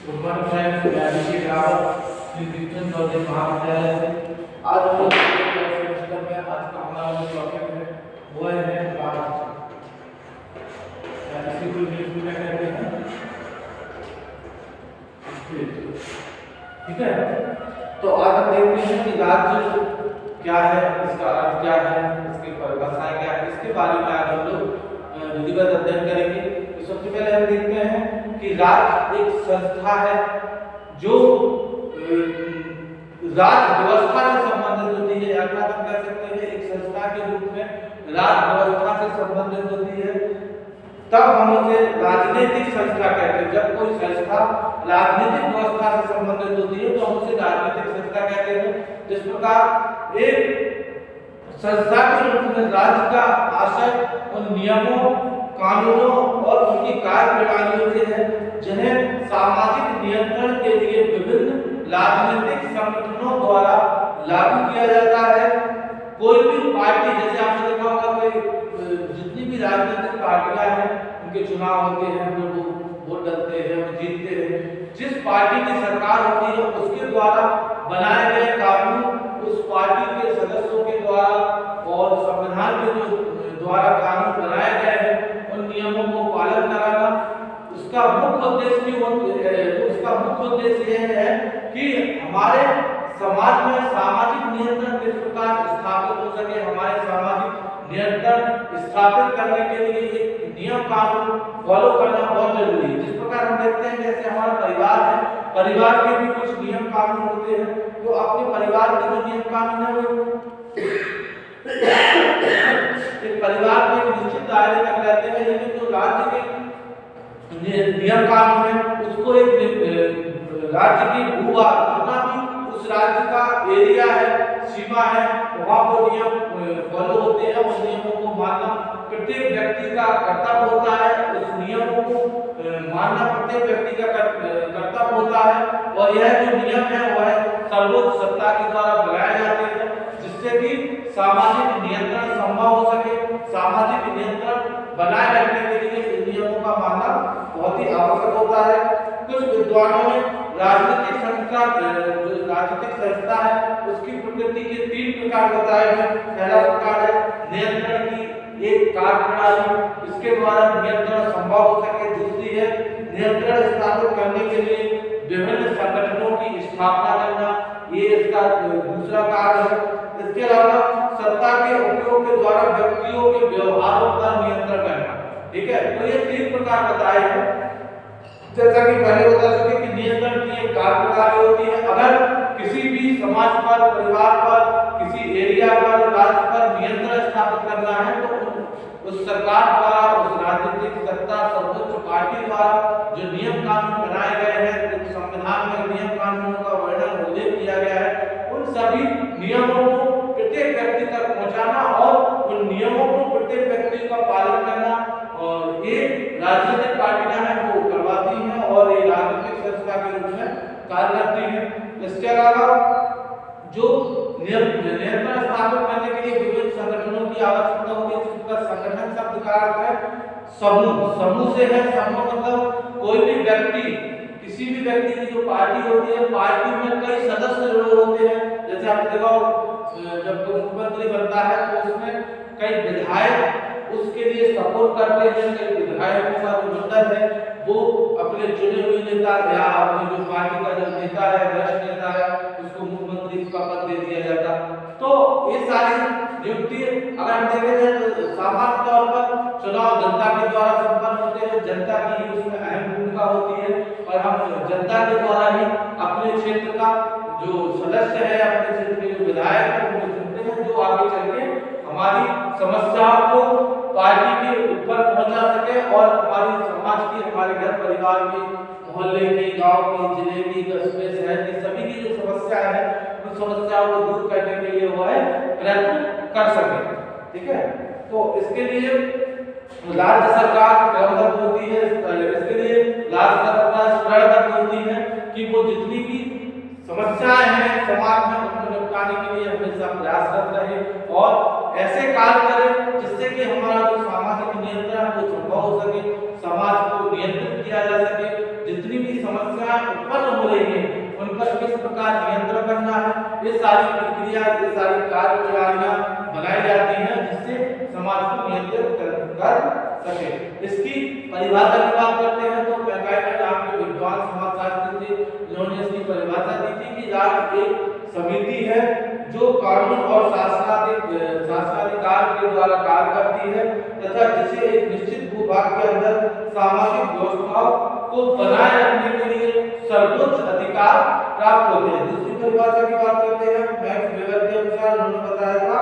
Good friends, मैं अभिषेक रावत श्री कृष्ण चौधरी महाविद्यालय से। आज हम लोग सेमेस्टर में आज का हमारा जो टॉपिक है वो है राज्य। इसी को इंग्लिश में क्या कहते हैं? ठीक है। तो आज हम देखते हैं कि राज्य क्या है, इसका अर्थ क्या है, इसकी परिभाषाएं क्या है, इसके बारे में आज हम लोग विधिवत अध्ययन करेंगे। तो सबसे पहले हम देखते हैं कि राज्य एक संस्था है जो राज्य व्यवस्था से संबंधित होती है, अर्थात हम कह सकते हैं एक संस्था के रूप में राज्य व्यवस्था से संबंधित होती है। तब हम उसे राजनीतिक संस्था कहते हैं। जब कोई संस्था राजनीतिक व्यवस्था से संबंधित होती है तो हम उसे राजनीतिक संस्था कहते हैं। जिस प्रकार एक संस्था के रूप में राज्य का आशय उन नियमों, कानूनों और उनकी कार्य प्रणालियों से है जिन्हें सामाजिक नियंत्रण के लिए विभिन्न राजनीतिक संगठनों द्वारा लागू किया जाता है। कोई भी पार्टी, जैसे आपने देखा होगा कि जितनी भी राजनीतिक पार्टियां हैं उनके चुनाव होते हैं, फिर वो वोट डालते हैं, वो जीतते हैं। जिस पार्टी की सरकार होती है उसके द्वारा बनाए गए कानून उस पार्टी के सदस्यों के द्वारा और संविधान के जो द्वारा कानून बनाए गए हैं उन नियमों को पालन कराना उसका मुख्य उद्देश्य यह है कि हमारे समाज में सामाजिक नियंत्रण किस प्रकार स्थापित हो सके। हमारे सामाजिक नियंत्रण स्थापित करने के लिए एक नियम कानून फॉलो करना बहुत जरूरी है। जिस प्रकार हम देखते हैं जैसे हमारा परिवार है, परिवार के भी कुछ नियम कानून होते हैं। तो अपने परिवार के जो नियम कानून है वो एक परिवार के निश्चित दायरे तक रहते हैं, लेकिन जो राज्य के नियम कानून है उसको एक राज्य की भूभाग, जितना भी उस राज्य का एरिया है, सीमा है, वहाँ वो नियम फॉलो होते हैं। उस नियमों को मानना प्रत्येक व्यक्ति का कर्तव्य होता है। उस नियमों को मानना प्रत्येक व्यक्ति का कर्तव्य होता है। और यह जो नियम है वह सर्वोच्च सत्ता के द्वारा बनाए जाते हैं जिससे कि सामाजिक नियंत्रण संभव हो सके। सामाजिक नियंत्रण बनाए रखने के लिए इन नियमों का मानना बहुत ही आवश्यक होता है। कुछ विद्वानों ने राजनीतिक संस्था है उसकी प्रकृति के 3 प्रकार बताए हैं। पहला प्रकार है नियंत्रण की एक कार्यप्रणाली, इसके द्वारा नियंत्रण संभव हो सके। दूसरी है नियंत्रण स्थापित करने के लिए विभिन्न संगठनों की स्थापना करना, ये इसका दूसरा कार्य है। इसके अलावा सत्ता के उपयोग के द्वारा व्यक्तियों के व्यवहारों पर नियंत्रण करना। ठीक है, तो ये 3 प्रकार बताए हैं। जैसा कि पहले बता चुके कि नियंत्रण की एक कार्यप्रणाली होती है। अगर किसी भी समाज पर, परिवार पर, किसी एरिया पर, राज्य पर नियंत्रण स्थापित करना है तो उस सरकार द्वारा, उस राजनीतिक सत्ता, सर्वोच्च पार्टी द्वारा जो नियम कानून बनाए गए हैं, जो संविधान में नियम कानूनों का वर्णन उल्लेख किया गया है, उन सभी नियमों को प्रत्येक व्यक्ति तक पहुंचाना और उन नियमों को प्रत्येक व्यक्ति का पालन करना, और ये राजनीतिक पार्टियां हैं वो करवाती हैं और ये राजनीतिक संस्था के रूप में कार्य करती हैं। इसके अलावा जो नियंत्रण स्थापित करने के लिए विभिन्न संगठनों की आवश्यकता होती है, जिसका संगठन शब्द का अर्थ है समूह। समूह से है, समूह मतलब कोई भी व्यक्ति, किसी भी व्यक्ति की जो पार्टी होती है, पार्टी में कई सदस्य जुड़े होते हैं। जैसे आपने देखा जब कोई मुख्यमंत्री बनता है तो उसमें कई विधायक उसके लिए सपोर्ट करते हैं। कई विधायकों का जो मंडल है वो अपने चुने हुए नेता या अपने जो पार्टी का जो नेता है, वरिष्ठ नेता है, उसको मुख्यमंत्री का पद दे दिया जाता। तो ये सारी नियुक्ति अगर हम देखें तो सामान्य तौर पर चुनाव जनता के द्वारा संपन्न होते हैं। जनता की उसमें अहम भूमिका होती है और हम जनता के द्वारा ही अपने क्षेत्र का जो सदस्य है, अपने क्षेत्र के जो विधायक है उनको चुनते हैं, जो आगे चल के हमारी समस्याओं को पार्टी के ऊपर पहुंचा सके और हमारी समाज की, हमारे घर परिवार की, मोहल्ले की, गांव की, जिले की, कस्बे, शहर की सभी की जो समस्याएं हैं उन समस्याओं को दूर करने के लिए वह प्रयत्न कर सके। ठीक है, तो इसके लिए राज्य सरकार क्रमबद्ध होती है। इसके लिए राज्य सरकार रणबद्ध होती है कि वो जितनी भी समस्याएं हैं समाज में उनको निपटाने के लिए हमेशा प्रयासरत रहे और ऐसे कार्य करें जिससे कि हमारा जो सामाजिक नियंत्रण वो संभव हो सके, समाज को नियंत्रित किया जा सके। जितनी भी समस्याएं किस प्रकार नियंत्रण करना है, ये सारी प्रक्रिया, ये सारी कार्य प्रणालियां बनाई जाती हैं जिससे समाज को नियंत्रित कर सके। इसकी परिभाषा की बात करते हैं तो मैकाइवर नाम के विद्वान समाजशास्त्री थे, जिन्होंने इसकी परिभाषा दी थी कि राज्य एक समिति है जो कानून और शासनाधिकार के द्वारा कार्य करती है तथा जिसे एक निश्चित भूभाग के अंदर सामाजिक व्यवस्थाओं को बनाए रखने के लिए सर्वोच्च अधिकार प्राप्त होते हैं। दूसरी परिभाषा की बात करते हैं, मैक्स वेबर के अनुसार उन्होंने बताया था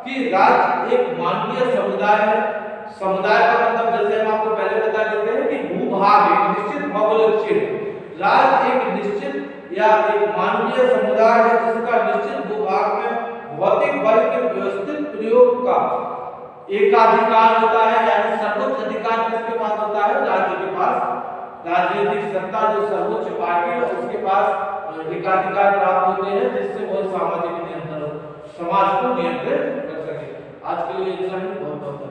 कि राज्य एक मानवीय समुदाय है। समुदाय का मतलब जैसे हम आपको पहले बता देते हैं कि भूभाग एक निश्चित भौगोलिक क्षेत्र, राज्य एक निश्चित या एक मानवीय समुदाय है जिसका निश्चित भूभाग में भौतिक बल के व्यवस्थित प्रयोग का एकाधिकार होता है, यानी सर्वोच्च अधिकार किसके पास होता है, राज्य के पास। राजनीतिक सत्ता जो सर्वोच्च पार्टी है उसके पास एकाधिकार प्राप्त होते हैं जिससे वो सामाजिक नियंत्रण समाज को नियंत्रित कर सके। आज के लिए इतना ही, बहुत बहुत